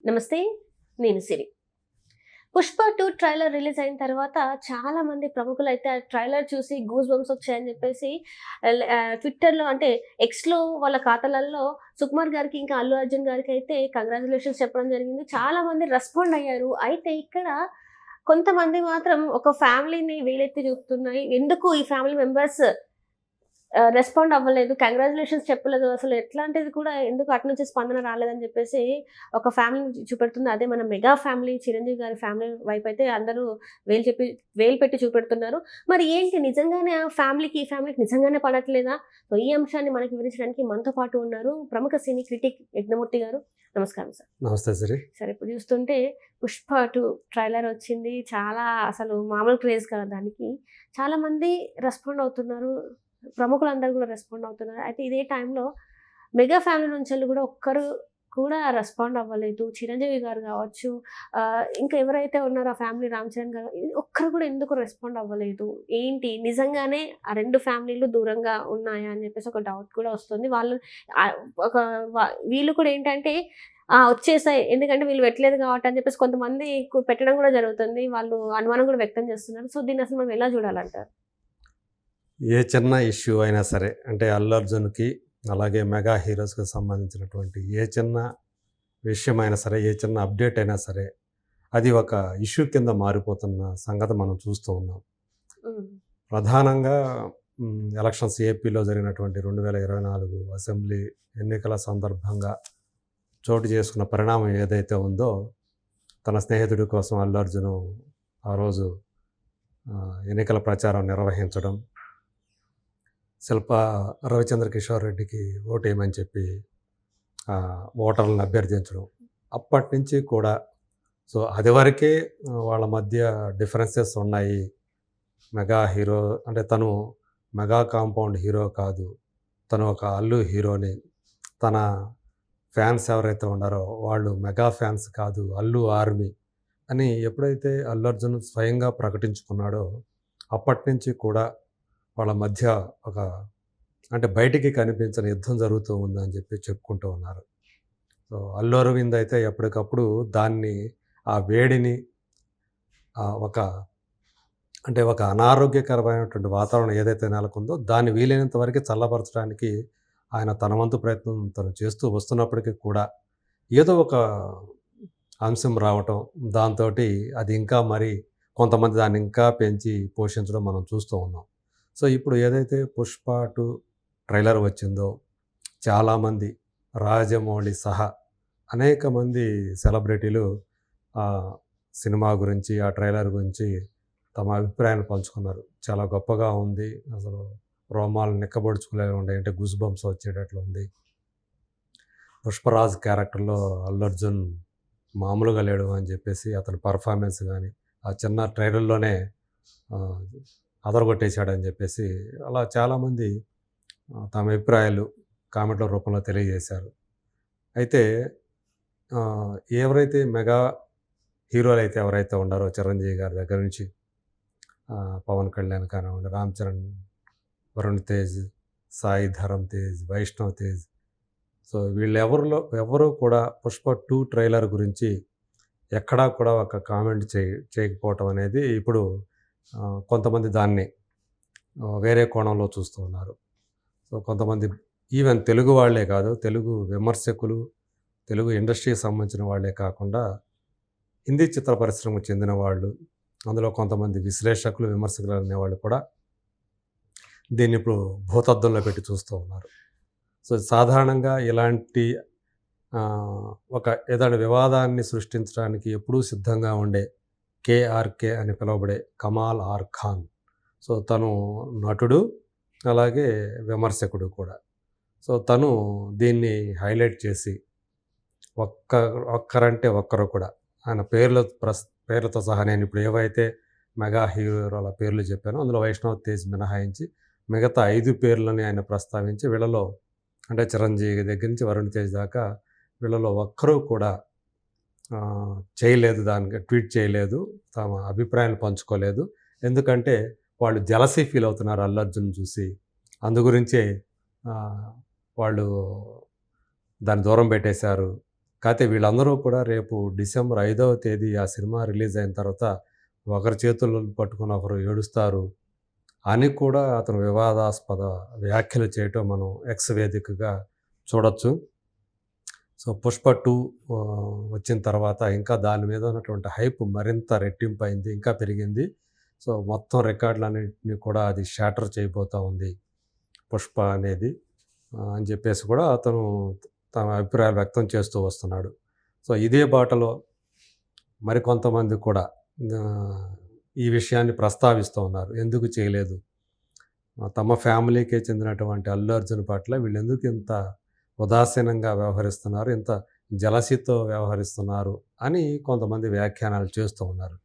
నమస్తే. నేను సిరి. 'Pushpa 2' trailer release అయిన తర్వాత చాలా మంది ప్రముఖులైతే ఆ ట్రైలర్ చూసి గూస్ బంప్స్ వచ్చాయని చెప్పేసి ట్విట్టర్‌లో అంటే ఎక్స్‌లో వాళ్ళ ఖాతాలలో సుకుమార్ గారికి, ఇంకా అల్లు అర్జున్ గారికి అయితే కంగ్రాచ్యులేషన్స్ చెప్పడం జరిగింది. చాలా మంది రెస్పాండ్ అయ్యారు. అయితే ఇక్కడ కొంతమంది మాత్రం ఒక ఫ్యామిలీని వేలెత్తి చూపుతున్నాయి. ఎందుకు ఈ ఫ్యామిలీ మెంబర్స్ రెస్పాండ్ అవ్వలేదు, కంగ్రాచ్యులేషన్స్ చెప్పలేదు, అసలు ఎట్లాంటిది కూడా ఎందుకు అటు నుంచి స్పందన రాలేదని చెప్పేసి ఒక ఫ్యామిలీని చూపెడుతుంది. అదే మన మెగా ఫ్యామిలీ, చిరంజీవి గారి ఫ్యామిలీ వైపు అయితే అందరూ వేలు పెట్టి చూపెడుతున్నారు. మరి ఏంటి నిజంగానే ఆ ఫ్యామిలీకి, ఈ ఫ్యామిలీకి నిజంగానే పడట్లేదా? సో ఈ అంశాన్ని మనకి వివరించడానికి మనతో పాటు ఉన్నారు ప్రముఖ సినీ క్రిటిక్ యజ్ఞమూర్తి గారు. నమస్కారం సార్. నమస్తే సరే. సరే, ఇప్పుడు చూస్తుంటే 'పుష్ప 2' ట్రైలర్ వచ్చింది. చాలా అసలు మామూలు క్రేజ్ కాదు దానికి. చాలా మంది రెస్పాండ్ అవుతున్నారు. ప్రముఖులందరూ కూడా రెస్పాండ్ అవుతున్నారు. అయితే ఇదే టైంలో మెగా ఫ్యామిలీ నుంచి కూడా ఒక్కరు కూడా రెస్పాండ్ అవ్వలేదు. చిరంజీవి గారు కావచ్చు, ఇంకా ఎవరైతే ఉన్నారో ఆ ఫ్యామిలీ, రామ్ చరణ్ గారు, ఒక్కరు కూడా ఎందుకు రెస్పాండ్ అవ్వలేదు? ఏంటి నిజంగానే ఆ 2 ఫ్యామిలీలు దూరంగా ఉన్నాయా అని చెప్పేసి ఒక డౌట్ కూడా వస్తుంది. వాళ్ళు వీళ్ళు కూడా ఏంటంటే వచ్చేసాయి, ఎందుకంటే వీళ్ళు పెట్టలేదు కాబట్టి అని చెప్పేసి కొంతమంది పెట్టడం కూడా జరుగుతుంది. వాళ్ళు అనుమానం కూడా వ్యక్తం చేస్తున్నారు. సో దీన్ని అసలు మనం ఎలా చూడాలంటారు? ఏ చిన్న ఇష్యూ అయినా సరే, అంటే అల్లు అర్జున్‌కి అలాగే మెగా హీరోస్‌కి సంబంధించినటువంటి ఏ చిన్న విషయమైనా సరే, ఏ చిన్న అప్డేట్ అయినా సరే, అది ఒక ఇష్యూ కింద మారిపోతున్న సంగతి మనం చూస్తూ ఉన్నాం. ప్రధానంగా ఎలక్షన్స్ ఏపీలో జరిగినటువంటి 2024 అసెంబ్లీ ఎన్నికల సందర్భంగా చోటు చేసుకున్న పరిణామం ఏదైతే ఉందో, తన స్నేహితుడి కోసం అల్లు అర్జున్ ఆ రోజు ఎన్నికల ప్రచారం నిర్వహించడం, శిల్ప రవిచంద్ర కిషోర్ రెడ్డికి ఓటేయమని చెప్పి ఓటర్లను అభ్యర్థించడం, అప్పటి నుంచి కూడా సో అది వరకే వాళ్ళ మధ్య డిఫరెన్సెస్ ఉన్నాయి. మెగా హీరో అంటే తను మెగా కాంపౌండ్ హీరో కాదు, తను ఒక అల్లు హీరోని, తన ఫ్యాన్స్ ఎవరైతే ఉన్నారో వాళ్ళు మెగా ఫ్యాన్స్ కాదు, అల్లు ఆర్మీ అని ఎప్పుడైతే అల్లు అర్జున్ స్వయంగా ప్రకటించుకున్నాడో అప్పటి నుంచి కూడా వాళ్ళ మధ్య ఒక అంటే బయటికి కనిపించని యుద్ధం జరుగుతూ ఉందని చెప్పి చెప్పుకుంటూ ఉన్నారు. సో అల్లు అరవింద్ అయితే ఎప్పటికప్పుడు దాన్ని, ఆ వేడిని ఒక అనారోగ్యకరమైనటువంటి వాతావరణం ఏదైతే నెలకొందో దాన్ని వీలైనంత వరకు చల్లబరచడానికి ఆయన తన వంతు ప్రయత్నం తను చేస్తూ వస్తున్నప్పటికీ కూడా ఏదో ఒక అంశం రావటం, దాంతో అది ఇంకా మరి కొంతమంది దాన్ని ఇంకా పెంచి పోషించడం మనం చూస్తూ ఉన్నాం. సో ఇప్పుడు ఏదైతే 'పుష్ప 2' ట్రైలర్ వచ్చిందో, చాలామంది రాజమౌళి సహా అనేక మంది సెలబ్రిటీలు ఆ సినిమా గురించి, ఆ ట్రైలర్ గురించి తమ అభిప్రాయాన్ని పంచుకున్నారు. చాలా గొప్పగా ఉంది, అసలు రోమాలు నిక్కబొడుచుకునేలా ఉండే, అంటే గూస్ బంప్స్ వచ్చేటట్లు ఉంది. పుష్పరాజ్ క్యారెక్టర్లో అల్లు అర్జున్ మామూలుగా లేడు అని చెప్పేసి అతని పర్ఫార్మెన్స్ కానీ ఆ చిన్న ట్రైలర్లోనే అదరగొట్టేశాడని చెప్పేసి అలా చాలామంది తమ అభిప్రాయాలు కామెంట్ల రూపంలో తెలియజేశారు. అయితే ఎవరైతే మెగా హీరోలు అయితే ఎవరైతే ఉన్నారో, చిరంజీవి గారి దగ్గర నుంచి పవన్ కళ్యాణ్ కానివ్వండి, రామ్ చరణ్, వరుణ్ తేజ్, సాయి ధరమ్ తేజ్, వైష్ణవ్ తేజ్, సో ఎవరు కూడా 'పుష్ప 2' ట్రైలర్ గురించి ఎక్కడా కూడా ఒక కామెంట్ చేయకపోవటం అనేది ఇప్పుడు కొంతమంది దాన్ని వేరే కోణంలో చూస్తూ ఉన్నారు. సో కొంతమంది ఈవెన్ తెలుగు వాళ్ళే కాదు, తెలుగు విమర్శకులు, తెలుగు ఇండస్ట్రీకి సంబంధించిన వాళ్ళే కాకుండా హిందీ చిత్ర పరిశ్రమకు చెందిన వాళ్ళు, అందులో కొంతమంది విశ్లేషకులు, విమర్శకులు అనేవాళ్ళు కూడా దీన్ని ఇప్పుడు భూతద్దంలో పెట్టి చూస్తూ ఉన్నారు. సో సాధారణంగా ఇలాంటి ఏదైనా వివాదాన్ని సృష్టించడానికి ఎప్పుడూ సిద్ధంగా ఉండే కేఆర్కే అని పిలువబడే కమాల్ ఆర్ ఖాన్, సో తను నటుడు అలాగే విమర్శకుడు కూడా. సో తను దీన్ని హైలైట్ చేసి ఒక్కరంటే ఒక్కరు కూడా ఆయన పేర్లతో సహా, నేను ఇప్పుడు ఏవైతే మెగా హీరోల పేర్లు చెప్పానో అందులో వైష్ణవ్ తేజ్ మినహాయించి మిగతా 5 పేర్లని ఆయన ప్రస్తావించి, వీళ్ళలో అంటే చిరంజీవి దగ్గర నుంచి వరుణ్ తేజ్ దాకా వీళ్ళలో ఒక్కరూ కూడా చేయలేదు, దానికి ట్వీట్ చేయలేదు, తమ అభిప్రాయాన్ని పంచుకోలేదు. ఎందుకంటే వాళ్ళు జలసీ ఫీల్ అవుతున్నారు అల్లు అర్జున్ చూసి, అందుగురించే వాళ్ళు దాన్ని దూరం పెట్టేశారు. కాకపోతే వీళ్ళందరూ కూడా రేపు డిసెంబర్ 5వ తేదీ ఆ సినిమా రిలీజ్ అయిన తర్వాత ఒకరి చేతుల్లో పట్టుకొని ఒకరు ఏడుస్తారు అని కూడా అతను వివాదాస్పద వ్యాఖ్యలు చేయటం మనం ఎక్స్ వేదికగా చూడొచ్చు. సో 'పుష్ప 2' వచ్చిన తర్వాత ఇంకా దాని మీద ఉన్నటువంటి హైప్ మరింత రెట్టింపు అయింది, ఇంకా పెరిగింది. సో మొత్తం రికార్డులన్నింటినీ కూడా అది షాటర్ చేయబోతూ ఉంది 'పుష్ప' అనేది అని చెప్పేసి కూడా అతను తన అభిప్రాయాలు వ్యక్తం చేస్తూ వస్తున్నాడు. సో ఇదే బాటలో మరికొంతమంది కూడా ఈ విషయాన్ని ప్రస్తావిస్తూ ఉన్నారు. ఎందుకు చేయలేదు, తమ ఫ్యామిలీకే చెందినటువంటి అల్లు అర్జున్ పట్ల వీళ్ళు ఎందుకు ఇంత ఉదాసీనంగా వ్యవహరిస్తున్నారు, ఇంత జలసితో వ్యవహరిస్తున్నారు అని కొంతమంది వ్యాఖ్యానాలు చేస్తూ ఉన్నారు.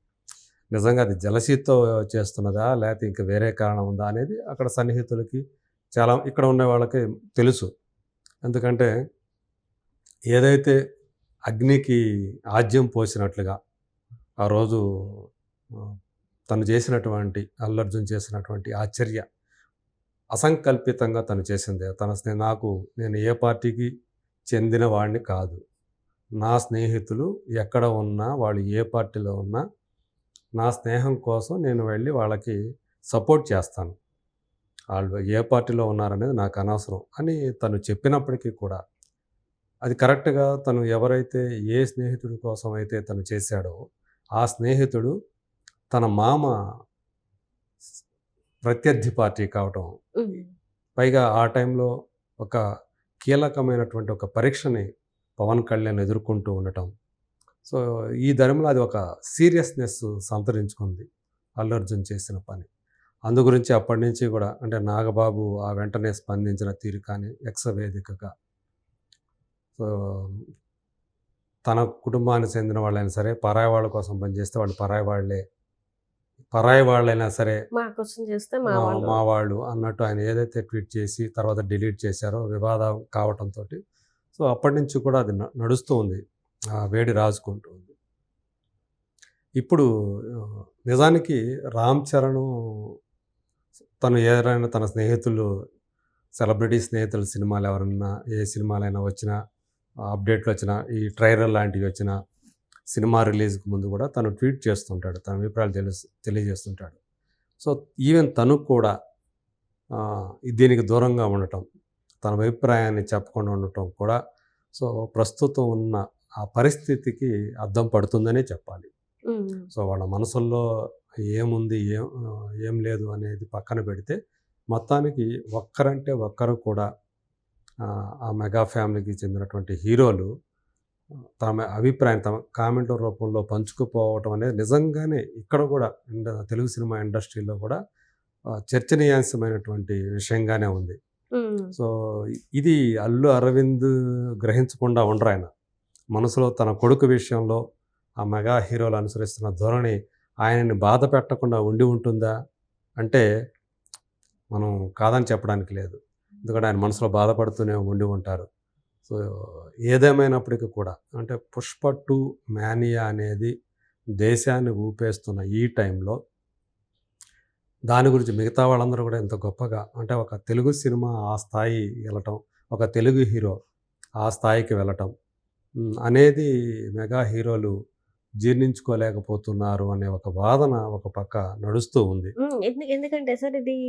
నిజంగా అది జలసితో చేస్తున్నదా లేకపోతే ఇంకా వేరే కారణం ఉందా అనేది అక్కడ సన్నిహితులకి చాలా ఇక్కడ ఉన్న వాళ్ళకి తెలుసు. ఎందుకంటే ఏదైతే అగ్నికి ఆజ్యం పోసినట్లుగా ఆ రోజు తను చేసినటువంటి అల్లు అర్జున్ చేసినటువంటి ఆ చర్య అసంకల్పితంగా తను చేసిందే. నేను ఏ పార్టీకి చెందిన వాడిని కాదు, నా స్నేహితులు ఎక్కడ ఉన్నా వాళ్ళు ఏ పార్టీలో ఉన్నా నా స్నేహం కోసం నేను వెళ్ళి వాళ్ళకి సపోర్ట్ చేస్తాను, వాళ్ళు ఏ పార్టీలో ఉన్నారనేది నాకు అనవసరం అని తను చెప్పినప్పటికీ కూడా అది కరెక్ట్గా తను ఎవరైతే ఏ స్నేహితుడి కోసం అయితే తను చేశాడో ఆ స్నేహితుడు తన మామ ప్రత్యర్థి పార్టీ కావటం, పైగా ఆ టైంలో ఒక కీలకమైనటువంటి ఒక పరీక్షని పవన్ కళ్యాణ్ ఎదుర్కొంటూ ఉండటం. సో ఈ ధర్మంలో అది ఒక సీరియస్నెస్ సంతరించుకుంది అల్లు అర్జున్ చేసిన పని. అందు గురించి అప్పటి నుంచి కూడా అంటే నాగబాబు ఆ వెంటనే స్పందించిన తీరు కానీ ఎక్స్ వేదికగా సో తన కుటుంబానికి చెందిన వాళ్ళైనా సరే పరాయి వాళ్ళ కోసం పనిచేస్తే వాళ్ళు పరాయి వాళ్ళైనా సరే మా కోసం చేస్తే మా వాళ్ళు అన్నట్టు ఆయన ఏదైతే ట్వీట్ చేసి తర్వాత డిలీట్ చేశారో వివాదం కావటంతో సో అప్పటి నుంచి కూడా అది నడుస్తూ ఉంది, వేడి రాజుకుంటూ ఉంది. ఇప్పుడు నిజానికి రామ్ చరణ్ తను ఏదైనా తన స్నేహితులు సెలబ్రిటీ స్నేహితుల సినిమాలు ఎవరన్నా ఏ సినిమాలైనా వచ్చినా అప్డేట్లు వచ్చినా ఈ ట్రైలర్ లాంటివి వచ్చినా సినిమా రిలీజ్కి ముందు కూడా తను ట్వీట్ చేస్తుంటాడు, తన అభిప్రాయాలు తెలియజేస్తుంటాడు. సో ఈవెన్ తను కూడా దీనికి దూరంగా ఉండటం, తన అభిప్రాయాన్ని చెప్పకుండా ఉండటం కూడా సో ప్రస్తుతం ఉన్న ఆ పరిస్థితికి అద్దం పడుతుందనే చెప్పాలి. సో వాళ్ళ మనసుల్లో ఏముంది ఏం లేదు అనేది పక్కన పెడితే మొత్తానికి ఒక్కరంటే ఒక్కరు కూడా ఆ మెగా ఫ్యామిలీకి చెందినటువంటి హీరోలు తమ అభిప్రాయం తమ కామెంట్ల రూపంలో పంచుకుపోవటం అనేది నిజంగానే ఇక్కడ కూడా తెలుగు సినిమా ఇండస్ట్రీలో కూడా చర్చనీయాంశమైనటువంటి విషయంగానే ఉంది. సో ఇది అల్లు అరవింద్ గ్రహించకుండా ఉండరు. ఆయన మనసులో తన కొడుకు విషయంలో ఆ మెగా హీరోలు అనుసరిస్తున్న ధోరణి ఆయనని బాధ పెట్టకుండా ఉంటుందా అంటే మనం కాదని చెప్పడానికి లేదు, ఎందుకంటే ఆయన మనసులో బాధపడుతూనే ఉంటారు. సో ఏదేమైనప్పటికీ కూడా అంటే 'పుష్ప 2' మేనియా అనేది దేశాన్ని ఊపేస్తున్న ఈ టైంలో దాని గురించి మిగతా వాళ్ళందరూ కూడా ఎంత గొప్పగా అంటే ఒక తెలుగు సినిమా ఆ స్థాయి వెళ్ళటం, ఒక తెలుగు హీరో ఆ స్థాయికి వెళ్ళటం అనేది మెగా హీరోలు జీర్ణించుకోలేకపోతున్నారు అనే ఒక వాదన ఒక పక్క నడుస్తూ ఉంది. ఎందుకంటే సార్ ఇది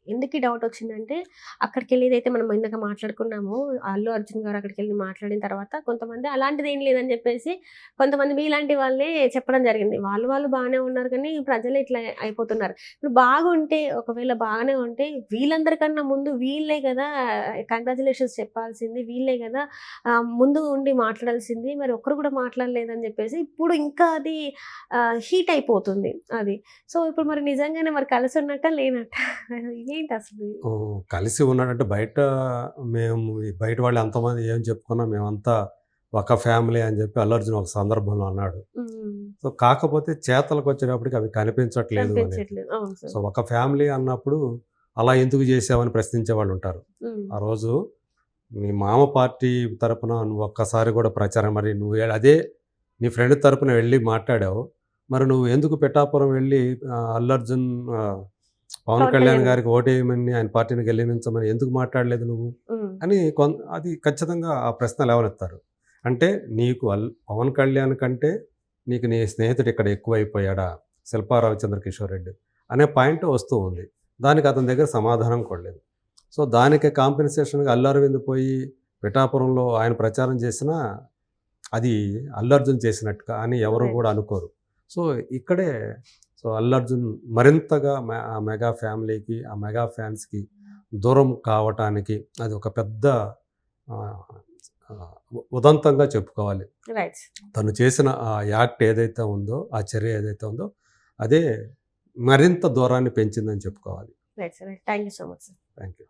ఎందుకు ఈ డౌట్ వచ్చిందంటే అక్కడికి వెళ్ళి ఏదైతే మనం ఇందాక మాట్లాడుకున్నామో అల్లు అర్జున్ గారు అక్కడికి వెళ్ళి మాట్లాడిన తర్వాత కొంతమంది అలాంటిది ఏం లేదని చెప్పేసి కొంతమంది మీలాంటి వాళ్ళే చెప్పడం జరిగింది. వాళ్ళు బాగానే ఉన్నారు కానీ ప్రజలు ఇట్లా అయిపోతున్నారు. ఇప్పుడు బాగుంటే ఒకవేళ బాగానే ఉంటే వీళ్ళందరికన్నా ముందు వీళ్ళే కదా కంగ్రాచులేషన్స్ చెప్పాల్సింది, వీళ్ళే కదా ముందు ఉండి మాట్లాడాల్సింది, మరి ఒక్కరు కూడా మాట్లాడలేదని చెప్పేసి ఇప్పుడు ఇంకా అది హీట్ అయిపోతుంది అది. సో ఇప్పుడు మరి నిజంగానే మరి కలిసి ఉన్నట్ట లేనట్ట ఏంటి అసలు? కలిసి ఉన్నాడంటే బయట వాళ్ళు ఎంతమంది ఏం చెప్పుకున్నా మేమంతా ఒక ఫ్యామిలీ అని చెప్పి అల్లు అర్జున్ ఒక సందర్భంలో అన్నాడు. సో కాకపోతే చేతలకు వచ్చేటప్పటికి అవి కనిపించట్లేదు అనేది. సో ఒక ఫ్యామిలీ అన్నప్పుడు అలా ఎందుకు చేసావని ప్రశ్నించే వాళ్ళు ఉంటారు. ఆ రోజు నీ మామ పార్టీ తరపున నువ్వు ఒక్కసారి కూడా ప్రచారం, మరి నువ్వు అదే నీ ఫ్రెండ్ తరపున వెళ్ళి మాట్లాడావు, మరి నువ్వు ఎందుకు పిఠాపురం వెళ్ళి అల్లు అర్జున్ పవన్ కళ్యాణ్ గారికి ఓటేయమని ఆయన పార్టీని గెలిపించమని ఎందుకు మాట్లాడలేదు నువ్వు అని అది ఖచ్చితంగా ఆ ప్రశ్న లేవనెత్తారు. అంటే నీకు పవన్ కళ్యాణ్ కంటే నీకు నీ స్నేహితుడు ఇక్కడ ఎక్కువైపోయాడా, శిల్పా రవిచంద్ర కిషోర్ రెడ్డి అనే పాయింట్ వస్తూ ఉంది. దానికి అతని దగ్గర సమాధానం కూడా లేదు. సో దానికి కాంపెన్సేషన్గా అల్లు అరవింద్ పోయి పిఠాపురంలో ఆయన ప్రచారం చేసినా అది అల్లు అర్జున్ చేసినట్టుగా అని ఎవరు కూడా అనుకోరు. సో ఇక్కడే అల్లు అర్జున్ మరింతగా ఆ మెగా ఫ్యామిలీకి, ఆ మెగా ఫ్యాన్స్కి దూరం కావటానికి అది ఒక పెద్ద ఉదంతంగా చెప్పుకోవాలి. రైట్. తను చేసిన ఆ యాక్ట్ ఏదైతే ఉందో, ఆ చర్య ఏదైతే ఉందో అదే మరింత దూరాన్ని పెంచిందని చెప్పుకోవాలి. Right sir. Thank you so much sir. Thank you.